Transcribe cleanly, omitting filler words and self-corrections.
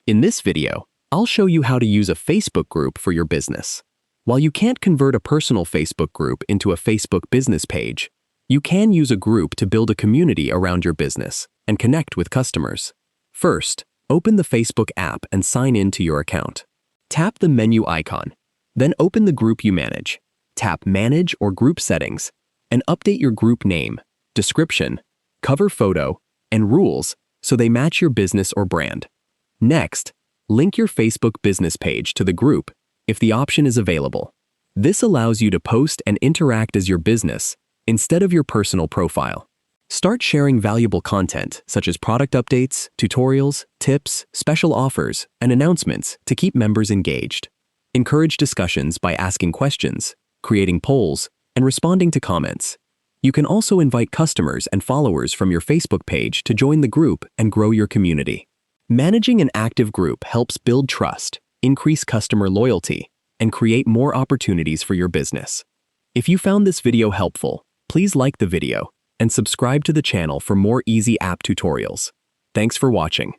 In this video, I'll show you how to use a Facebook group for your business. While you can't convert a personal Facebook group into a Facebook business page, you can use a group to build a community around your business and connect with customers. First, open the Facebook app and sign in to your account. Tap the menu icon, then open the group you manage. Tap Manage or Group Settings and update your group name, description, cover photo, and rules so they match your business or brand. Next, link your Facebook business page to the group if the option is available. This allows you to post and interact as your business instead of your personal profile. Start sharing valuable content such as product updates, tutorials, tips, special offers, and announcements to keep members engaged. Encourage discussions by asking questions, creating polls, and responding to comments. You can also invite customers and followers from your Facebook page to join the group and grow your community. Managing an active group helps build trust, increase customer loyalty, and create more opportunities for your business. If you found this video helpful, please like the video and subscribe to the channel for more easy app tutorials. Thanks for watching.